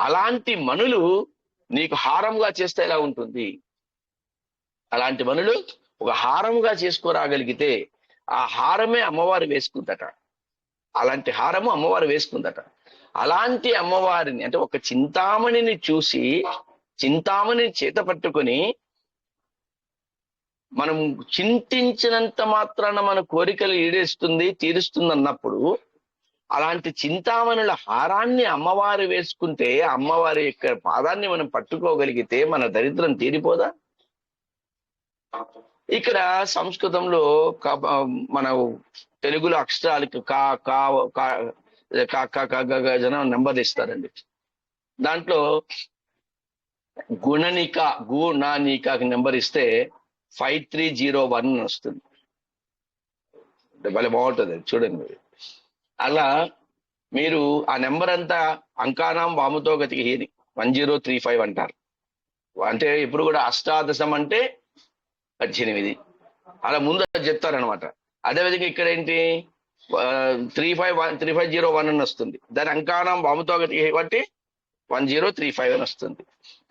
అలాంటి మణులు నీకు హారంగా చేస్తే ఎలా ఉంటుంది, అలాంటి మణులు ఒక హారముగా చేసుకోరాగలిగితే ఆ హారమే అమ్మవారు వేసుకుందట. అలాంటి హారము అమ్మవారు వేసుకుందట. అలాంటి అమ్మవారిని అంటే ఒక చింతామణిని చూసి చింతామణిని చేత పట్టుకొని మనం చింతించినంత మాత్రాన మన కోరికలు తీరుస్తుంది అన్నప్పుడు అలాంటి చింతామణుల హారాన్ని అమ్మవారు వేసుకుంటే, అమ్మవారి యొక్క పాదాన్ని మనం పట్టుకోగలిగితే మన దరిద్రం తీరిపోదా? ఇక్కడ సంస్కృతంలో మన తెలుగులో అక్షరాలకి జన నెంబర్ ఇస్తారండి. దాంట్లో గుణానికాకి నెంబర్ ఇస్తే 5301 వస్తుంది. భలే బాగుంటుంది చూడండి మీరు. అలా మీరు ఆ నెంబర్ అంతా అంకానాం వాముతో గతికి హీని 1035 అంటారు. అంటే ఇప్పుడు కూడా అష్టాదశం అంటే 18 అలా ముందు చెప్తారనమాట. అదేవిధంగా ఇక్కడ ఏంటి 3501 అని వస్తుంది. దాని అంకానం వాముతో గతికి బట్టి 1035 అని వస్తుంది.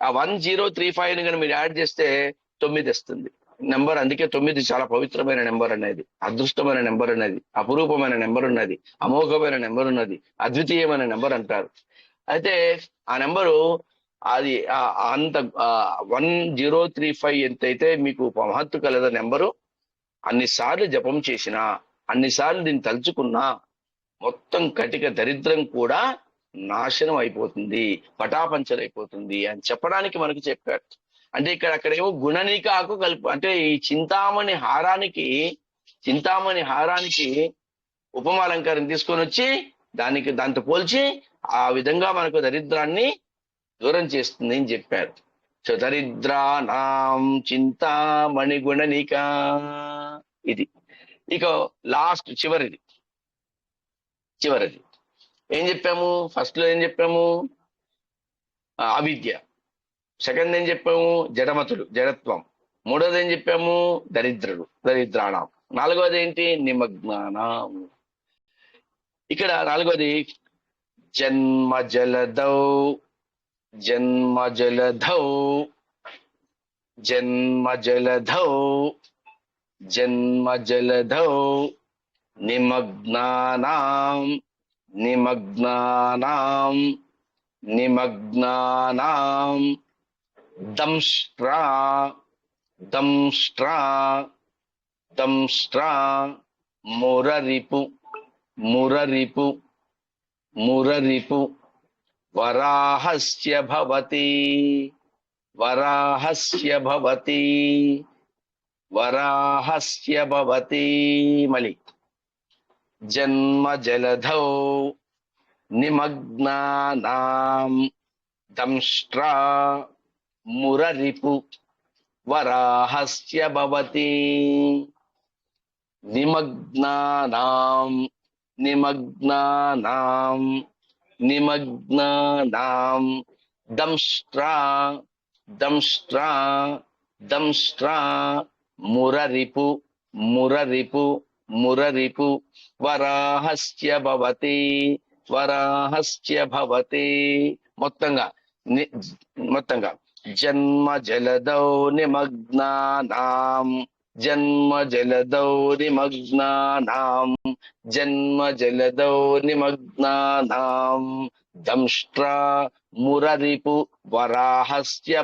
ఆ 1035 కనుక మీరు యాడ్ చేస్తే 9 వస్తుంది నెంబర్. అందుకే 9 చాలా పవిత్రమైన నెంబర్ అనేది, అదృష్టమైన నెంబర్ అనేది, అపురూపమైన నెంబర్ ఉన్నది, అమోఘమైన నెంబర్ ఉన్నది, అద్వితీయమైన నెంబర్ అంటారు. అయితే ఆ నెంబరు అది అంత 1035 ఎంతైతే మీకు మహత్తు కలద నెంబరు, అన్నిసార్లు జపం చేసినా, అన్నిసార్లు దీన్ని తలుచుకున్నా మొత్తం కటిక దరిద్రం కూడా నాశనం అయిపోతుంది, పటాపంచలైపోతుంది అని చెప్పడానికి మనకు చెప్పాడు. అంటే అక్కడేమో గుణనికాకు అంటే ఈ చింతామణి హారానికి ఉపమాలంకారం తీసుకొని వచ్చి దాంతో పోల్చి ఆ విధంగా మనకు దరిద్రాన్ని దూరం చేస్తుంది అని చెప్పారు. సో దరిద్రానాం చింతామణి గుణనిక ఇది. ఇక లాస్ట్ చివరిది ఏం చెప్పాము? ఫస్ట్ లో ఏం చెప్పాము? అవిద్య. సెకండ్ ఏం చెప్పాము? జడమతులు, జడత్వం. మూడోది ఏం చెప్పాము? దరిద్రాణం. నాలుగోది ఏంటి? నిమగ్నానం. ఇక్కడ నాలుగోది జన్మజలధౌ నిమగ్నానాం దంష్ట్రా మురరిపు వరాహస్య భవతి. మళ్ళీ జన్మజలధౌ నిమగ్నానాం దంష్ట్రా మురరిపు వరాహస్య భవతి. నిమగ్నానాం దంష్ట్రా మురరిపు వరాహస్య భవతి. మొత్తంగా జన్మజలధౌ నిమగ్నానాం దంష్ట్రా మురరిపు వరాహస్య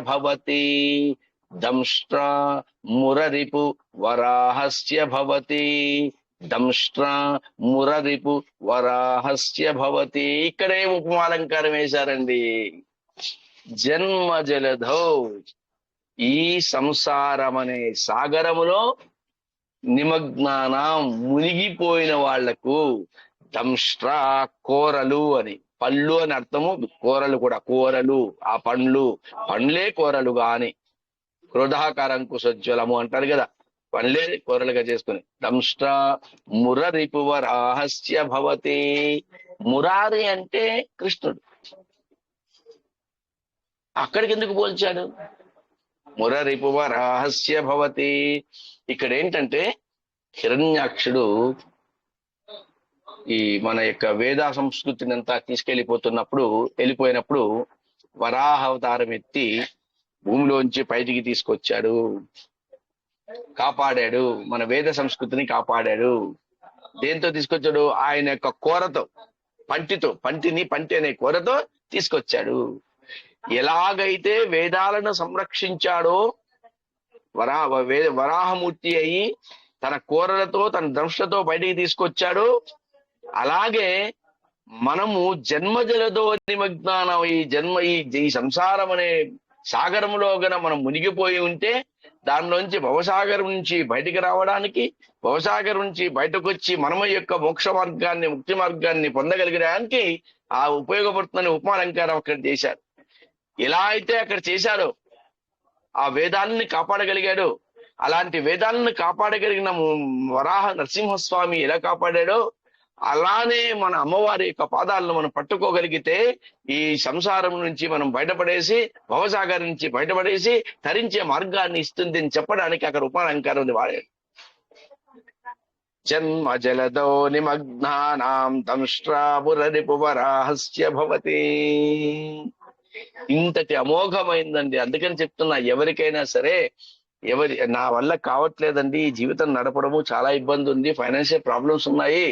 భవతి. ఇక్కడే ఉపమాలంకారం వేశారండి. జన్మజలధౌ, ఈ సంసారం అనే సాగరములో నిమగ్నానం, మునిగిపోయిన వాళ్లకు, దంష్ట్రా కోరలు అని, పళ్ళు అని అర్థము, కూరలు కూడా, కూరలు ఆ పండ్లే కోరలుగా అని, క్రోధాకారంకుశోజ్వలము అంటారు కదా, పండ్లే కూరలుగా చేసుకుని. దంష్ట్రా మురరిపు వరాహస్య భవతి. మురారి అంటే కృష్ణుడు. అక్కడికి ఎందుకు పోల్చాడు? మురరిపు వరాహస్య భవతి. ఇక్కడ ఏంటంటే హిరణ్యాక్షుడు ఈ మన యొక్క వేద సంస్కృతిని అంతా వెళ్ళిపోయినప్పుడు వరాహ అవతారం ఎత్తి భూమిలోంచి బయటికి తీసుకొచ్చాడు, కాపాడాడు, మన వేద సంస్కృతిని కాపాడాడు. దేంతో తీసుకొచ్చాడు? ఆయన యొక్క కోరతో, పంటి అనే కోరతో తీసుకొచ్చాడు. ఎలాగైతే వేదాలను సంరక్షించాడో, వరాహమూర్తి అయి తన కోరలతో, తన దంష్ట్రతో బయటికి తీసుకొచ్చాడు, అలాగే మనము జన్మజలదో నిమగ్నానం, ఈ సంసారం అనే సాగరంలో గన మనం మునిగిపోయి ఉంటే దానిలోంచి భవసాగరం నుంచి బయటికి రావడానికి, భవసాగరం నుంచి బయటకు వచ్చి మనమ యొక్క మోక్ష మార్గాన్ని, ముక్తి మార్గాన్ని పొందగలిగడానికి ఆ ఉపయోగపడుతుందని ఉపమాలంకారం అక్కడ చేశారు. ఎలా అయితే అక్కడ చేశారో, ఆ వేదాలని కాపాడగలిగాడు, అలాంటి వేదాలను కాపాడగలిగిన వరాహ నరసింహస్వామి ఎలా కాపాడాడో అలానే మన అమ్మవారి యొక్క పాదాలను మనం పట్టుకోగలిగితే ఈ సంసారం నుంచి మనం బయటపడేసి, భవసాగర్ నుంచి బయటపడేసి తరించే మార్గాన్ని ఇస్తుంది అని చెప్పడానికి అక్కడ ఉపమాలంకారం వాడాడు. జన్మ జలదో నిమగ్నానాం తంష్ట్రాపురరిపువరాహస్య భవతి. ఇంతటి అమోఘమైందండి. అందుకని చెప్తున్నా, ఎవరికైనా సరే నా వల్ల కావట్లేదండి, ఈ జీవితం నడపడము చాలా ఇబ్బంది ఉంది, ఫైనాన్షియల్ ప్రాబ్లమ్స్ ఉన్నాయి,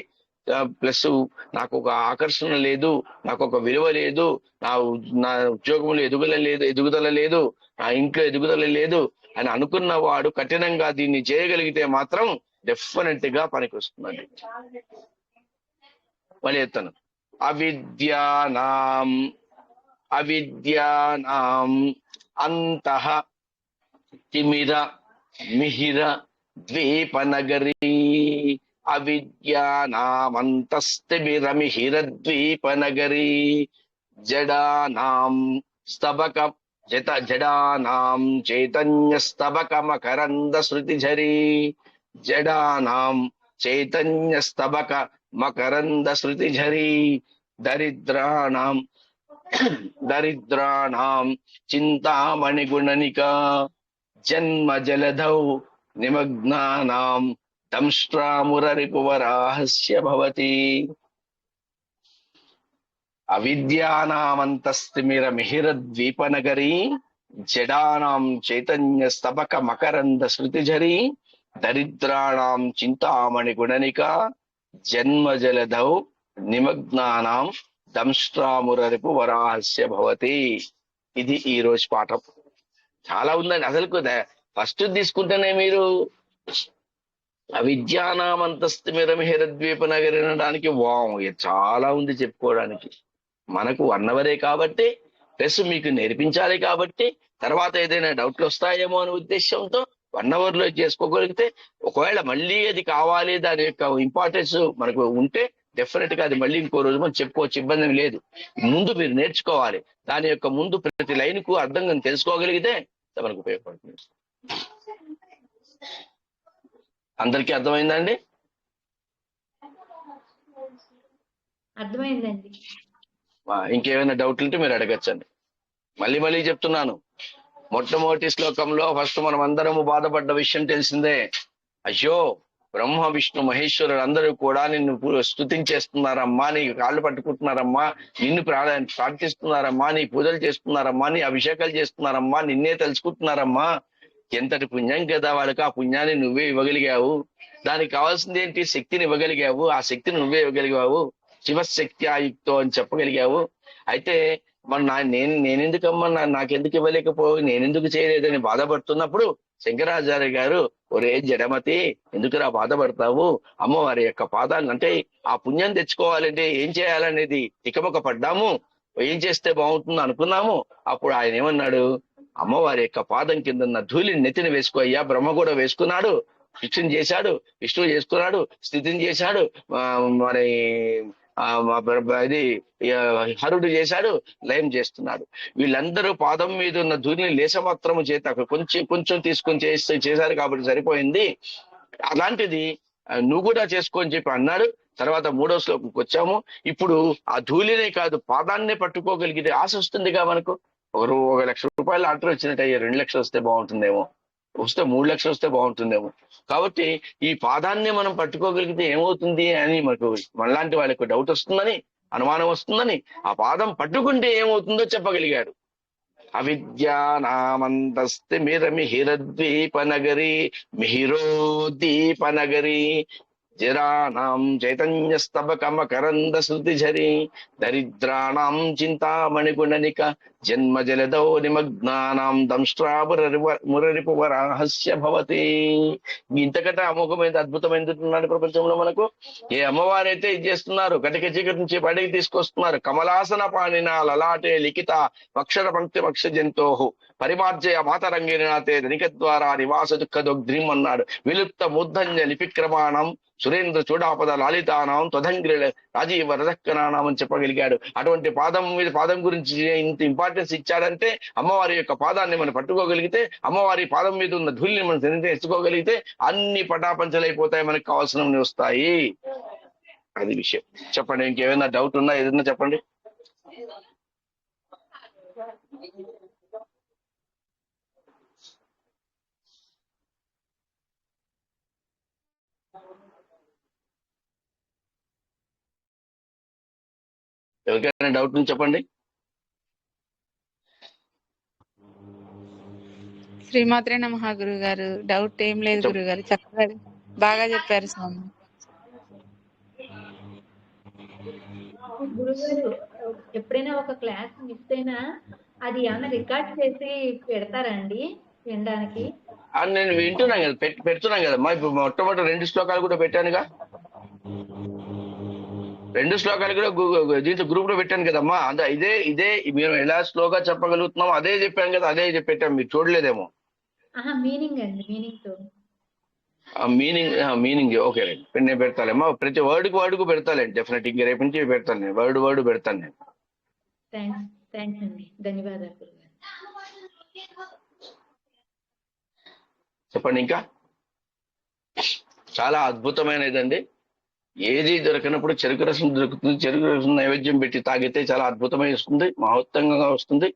ప్లస్ నాకు ఒక ఆకర్షణ లేదు, నాకు ఒక విలువ లేదు, నా ఉద్యోగంలో ఎదుగుదల లేదు, నా ఇంట్లో ఎదుగుదల లేదు అని అనుకున్న వాడు కఠినంగా దీన్ని చేయగలిగితే మాత్రం డెఫినెట్ గా పనికి వస్తుందండి. మళ్ళీ ఎత్తను. అవిద్యానాం అంతః తిమిర మిహిర ద్వీపనగరీ. అవిద్యానామంతస్తిమిరమిహిరద్వీపనగరీ జడానాం చైతన్యస్తబక మకరంద శృతిఝరీ. జడానాం చైతన్యస్తబక మకరంద శృతిఝరీ. దరిద్రాణాం చింతామణి గుణనికా. జన్మ జలధౌ నిమగ్నానాం దంష్ట్రామురరిపువరాహస్య భవతి. అవిద్యానామంతస్తిమిరమిహిరద్వీపనగరీ జడానాం చైతన్యస్తబక మకరంద శృతిఝరీ. దరిద్రాణాం చింతామణి గుణనికా. జన్మ జలధౌ నిమగ్నానాం దంష్ట్రామురరిపువరాహస్య భవతి. ఇది ఈ రోజు పాఠం. చాలా ఉందండి. అసలు ఫస్ట్ తీసుకుంటేనే మీరు అవిద్యానామంతస్తిమిరమిహిరద్వీపనగరీ అనడానికి చాలా ఉంది చెప్పుకోవడానికి. మనకు 1 అవరే కాబట్టి, ప్లస్ మీకు నేర్పించాలి కాబట్టి, తర్వాత ఏదైనా డౌట్లు వస్తాయేమో అనే ఉద్దేశంతో 1 అవర్ లో చేసుకోగలిగితే, ఒకవేళ మళ్ళీ అది కావాలి, దాని యొక్క ఇంపార్టెన్స్ మనకు ఉంటే డెఫినెట్ గా అది మళ్ళీ ఇంకో రోజు మనం చెప్పుకోవచ్చు, ఇబ్బంది లేదు. ముందు మీరు నేర్చుకోవాలి, దాని యొక్క ముందు ప్రతి లైన్ కు అర్థంగా తెలుసుకోగలిగితే మనకు ఉపయోగపడుతుంది. అందరికీ అర్థమైందండి? అర్థమైందండి. ఇంకేమైనా డౌట్లు ఉంటే మీరు అడగచ్చండి. మళ్ళీ చెప్తున్నాను, మొట్టమొదటి శ్లోకంలో ఫస్ట్ మనం అందరము బాధపడ్డ విషయం తెలిసిందే. అయ్యో, బ్రహ్మ విష్ణు మహేశ్వరుడు అందరూ కూడా నిన్ను స్తుతించేస్తున్నారమ్మా, నీ కాళ్ళు పట్టుకుంటున్నారమ్మా, నిన్ను ప్రార్థిస్తున్నారమ్మా, నీ పూజలు చేస్తున్నారమ్మా, నీ అభిషేకాలు చేస్తున్నారమ్మా, నిన్నే తెలుసుకుంటున్నారమ్మా. ఎంతటి పుణ్యం కదా వాళ్ళకి. ఆ పుణ్యాన్ని నువ్వే ఇవ్వగలిగావు. దానికి కావాల్సింది ఏంటి? శక్తిని ఇవ్వగలిగావు. ఆ శక్తిని నువ్వే ఇవ్వగలిగావు. శివశక్తి ఆయుక్తో అని చెప్పగలిగావు. అయితే మరి నేనెందుకమ్మా, నాకెందుకు ఇవ్వలేకపోయి, నేనెందుకు చేయలేదని బాధపడుతున్నప్పుడు శంకరాచార్య గారు, ఒరే జడమతి, ఎందుకురా బాధపడతావు? అమ్మవారి యొక్క పాదాలను, అంటే ఆ పుణ్యం తెచ్చుకోవాలంటే ఏం చేయాలనేది తికమక పడ్డాము, ఏం చేస్తే బాగుంటుందో అనుకున్నాము. అప్పుడు ఆయన ఏమన్నాడు? అమ్మవారి యొక్క పాదం కింద ఉన్న ధూళిని నెత్తిని వేసుకో అయ్యా. బ్రహ్మ కూడా వేసుకున్నాడు, శిక్షణ చేశాడు, విష్ణువు చేసుకున్నాడు, స్థితిని చేశాడు, మరి ఇది హరుడు చేశాడు, లయం చేస్తున్నాడు. వీళ్ళందరూ పాదం మీద ఉన్న ధూళిని లేసమాత్రము చేత కొంచెం తీసుకొని చేశారు కాబట్టి సరిపోయింది. అలాంటిది నువ్వు కూడా చేసుకోని చెప్పి అన్నాడు. తర్వాత 3వ శ్లోకంకి వచ్చాము. ఇప్పుడు ఆ ధూళినే కాదు, పాదాన్నే పట్టుకోగలిగితే ఆశ వస్తుందిగా మనకు. 1,00,000 లాటరీ వచ్చినట్టు 2 లక్షలు వస్తే బాగుంటుందేమో, వస్తే 3 లక్షలు వస్తే బాగుంటుందేమో. కాబట్టి ఈ పాదాన్ని మనం పట్టుకోగలిగితే ఏమవుతుంది అని మనలాంటి వాళ్ళకు డౌట్ వస్తుందని, అనుమానం వస్తుందని, ఆ పాదం పట్టుకుంటే ఏమవుతుందో చెప్పగలిగాడు. అవిద్యానామంతస్తిమిరమిహిరద్వీపనగరీ మిహిరోద్దీపనగరీ జరానాం చైతన్యస్తబక మకరంద శృతిఝరీ దరిద్రాణాం చింతామణి గుణనిక జన్మ జలదో నిమగ్నానాం మురరిపువరాహస్య భవతి. ఇంతకంటే అమోఘమైన అద్భుతమైన ప్రపంచంలో మనకు. ఏ అమ్మవారైతే ఇది చేస్తున్నారు, కటిక చీకటి నుంచి బయటికి తీసుకొస్తున్నారు. కమలాసన పాణిన లలాటే లిఖిత అక్షర పంక్తి మక్ష జంతోహు పరిమార్జయ మాతరంగిణాతే ధనిక ద్వారా నివాస దుఃఖ దొగ్ధ్రిం అన్నాడు. విలుప్త మూర్ధన్య లిపిక్రమాణం సురేంద్ర చూడాపద లాలితానం త్వదంగ్రి రాజీవ రజక్కనానం అని చెప్పగలిగాడు. అటువంటి పాదం గురించి ఇంత ఇంపార్టెన్స్ ఇచ్చాడంటే, అమ్మవారి యొక్క పాదాన్ని మనం పట్టుకోగలిగితే, అమ్మవారి పాదం మీద ఉన్న ధూళిని మనం తెచ్చుకోగలిగితే అన్ని పటాపంచలైపోతాయి, మనకు కావాల్సినవి వస్తాయి. అది విషయం. చెప్పండి, ఇంకేమైనా డౌట్ ఉన్నా ఏదైనా చెప్పండి. ఎవరికైనా డౌట్ ఉంది చెప్పండి. శ్రీమాత్రే నమః గురువు గారు. డౌట్ ఏం లేదు గురువు గారు, చక్కగా బాగా చెప్పారు స్వామి. గురుగారు ఎప్పుడైనా ఒక క్లాస్ మిస్ అయినా అది ఏమైనా రికార్డ్ చేసి పెడతారండి వినడానికి? నేను వింటున్నాను కదా, పెడుతున్నాను కదమ్మా. ఇప్పుడు మొట్టమొదటి 2 శ్లోకాలు కూడా పెట్టానుగా, 2 శ్లోకాలు కూడా దీంతో గ్రూప్ లో పెట్టాను కదమ్మా. ఇదే మేము ఎలా స్లోగా చెప్పగలుగుతున్నామో అదే చెప్పాను కదా, అదే పెట్టాం. మీరు చూడలేదేమో. మీనింగ్ అండి, మీనింగ్ తో మీనింగ్ ఓకే రండి, నేను పెడతాలేమ్మా. ప్రతి వర్డ్కు పెడతాలేండి డెఫినెట్. ఇంక రేపు నుంచి పెడతాను నేను, వర్డ్ పెడతాను నేను. థ్యాంక్స్ అండి, ధన్యవాదాలు. చెప్పండి. ఇంకా చాలా అద్భుతమైనదండి. ఏది దొరకనప్పుడు చెరుకు రసం దొరుకుతుంది. చెరుకు రసం నైవేద్యం పెట్టి తాగితే చాలా అద్భుతమై వస్తుంది, మహోత్తంగా వస్తుంది.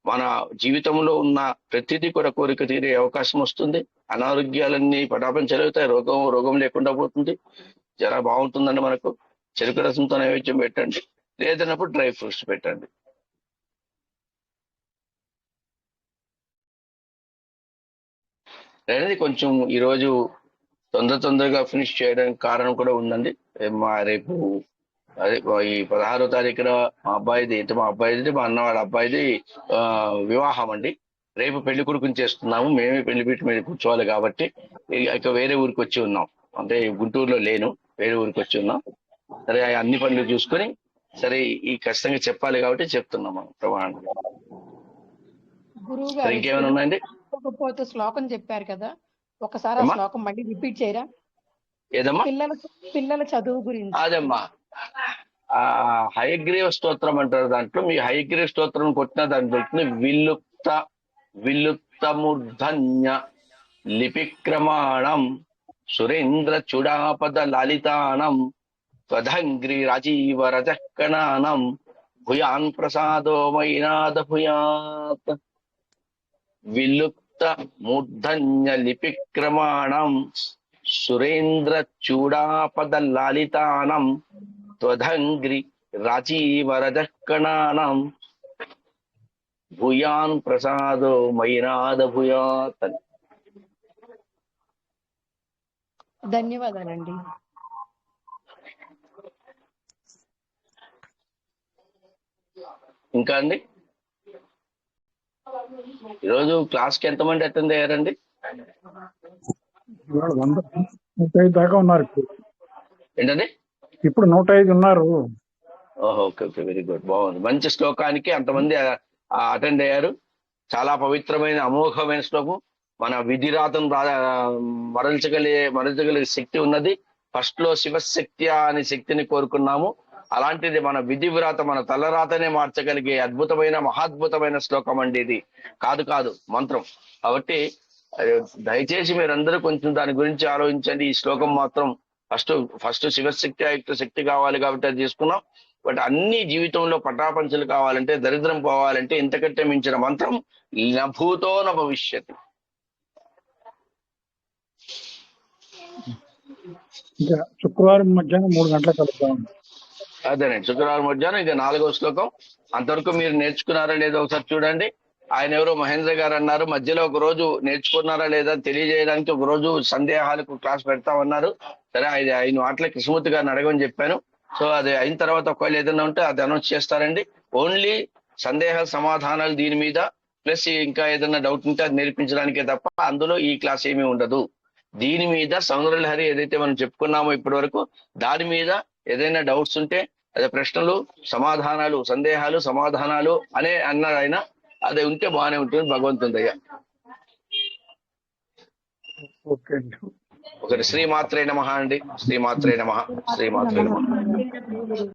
మన జీవితంలో ఉన్న ప్రతిదీ కూడా కోరిక తీరే అవకాశం వస్తుంది. అనారోగ్యాలన్నీ పటాపంచలవుతాయి. రోగం లేకుండా పోతుంది. చాలా బాగుంటుందండి మనకు. చెరుకు రసంతో నైవేద్యం పెట్టండి, లేదన్నప్పుడు డ్రై ఫ్రూట్స్ పెట్టండి. అనేది కొంచెం ఈరోజు తొందరగా ఫినిష్ చేయడానికి కారణం కూడా ఉందండి. రేపు అదే ఈ 16వ తారీఖున మా అబ్బాయిది మా అన్న వాళ్ళ అబ్బాయిది వివాహం అండి. రేపు పెళ్లి కొడుకుని చేస్తున్నాము. మేమే పెళ్లి పీట మీద కూర్చోవాలి కాబట్టి ఇక వేరే ఊరికి వచ్చి ఉన్నాం. అంటే గుంటూరులో లేను, వేరే ఊరికి వచ్చి ఉన్నాం. సరే, అన్ని పనులు చూసుకొని సరే ఈ ఖచ్చితంగా చెప్పాలి కాబట్టి చెప్తున్నాం మనం ప్రమాణంగా. ఇంకేమైనా ఉన్నాయండి? శ్లోకం చెప్పారు కదా, ఒకసారి ఆ శ్లోకం మళ్ళీ రిపీట్ చేయరా? ఏదమ్మా? పిల్లల చదువు గురించి. అదమ్మా, హయగ్రీవ స్తోత్రం అంటారు. దాంట్లో మీ హయగ్రీవ స్తోత్రం కొట్టిన దాంట్లో విలుప్త మూర్ధన్య లిపిక్రమాణం సురేంద్ర చూడాపద లలితానం త్వదంగ్రి రాజీవ రజకణానం భూయాన్ ప్రసాదో మైనాద భూయాత్. విలుప్త మూర్ధన్య లిపిక్రమాణం సురేంద్ర చూడాపద లలితానం త్వదంగ్రి రాజీవ రజకణానం భూయాన్ ప్రసాదో మైనాద భూయాత్. ధన్యవాదాలండి. ఇంకా అండి, ఈరోజు క్లాస్ కి ఎంతమంది అటెండ్ అయ్యారండి? 105 దాకా ఉన్నారు. ఏంటండి? ఇప్పుడు 105 ఉన్నారు. ఓకే, వెరీ గుడ్, బాగుంది. మంచి శ్లోకానికి అంతమంది అటెండ్ అయ్యారు. చాలా పవిత్రమైన అమోఘమైన శ్లోకం. మన విధిరాతం మరల్చగలిగే శక్తి ఉన్నది. ఫస్ట్ లో శివశక్తి అనే శక్తిని కోరుకున్నాము. అలాంటిది మన విధి వ్రాత, మన తలరాతనే మార్చగలిగే అద్భుతమైన మహాద్భుతమైన శ్లోకం అండి ఇది. కాదు మంత్రం. కాబట్టి దయచేసి మీరందరూ కొంచెం దాని గురించి ఆలోచించండి. ఈ శ్లోకం మాత్రం ఫస్ట్ శివశక్తి ఆయుక్త శక్తి కావాలి కాబట్టి అది తీసుకున్నాం. బట్ అన్ని జీవితంలో పటాపంచలు కావాలంటే, దరిద్రం పోవాలంటే ఇంతకంటే మించిన మంత్రం నభూతో న భవిష్యత్. ఇంకా శుక్రవారం మధ్యాహ్నం 3 గంటలకు కలుద్దాం. అదేనండి, శుక్రవారం మధ్యాహ్నం ఇక 4వ శ్లోకం. అంతవరకు మీరు నేర్చుకున్నారా లేదో ఒకసారి చూడండి. ఆయన ఎవరో మహేంద్ర గారు అన్నారు, మధ్యలో ఒక రోజు నేర్చుకున్నారా లేదా తెలియజేయడానికి ఒక రోజు సందేహాలకు క్లాస్ పెడతామన్నారు. సరే, ఆయన మాటలే కృష్ణమూర్తి గారిని అడగమని చెప్పాను. సో అది అయిన తర్వాత ఒకవేళ ఏదైనా ఉంటే అది అనౌన్స్ చేస్తారండి. ఓన్లీ సందేహ సమాధానాలు దీని మీద, ప్లస్ ఇంకా ఏదైనా డౌట్ ఉంటే అది నేర్పించడానికే తప్ప అందులో ఈ క్లాస్ ఏమీ ఉండదు. దీని మీద సౌందర్యలహరి ఏదైతే మనం చెప్పుకున్నామో ఇప్పటి వరకు, దాని మీద ఏదైనా డౌట్స్ ఉంటే, అదే ప్రశ్నలు సమాధానాలు, సందేహాలు సమాధానాలు అన్నారు ఆయన, అది ఉంటే బాగానే ఉంటుంది. భగవంతుని దయ. ఓకే అండి. ఒకటి శ్రీమాత్రే నమః అండి. శ్రీమాత్రే నమః. శ్రీమాత్రే నమః.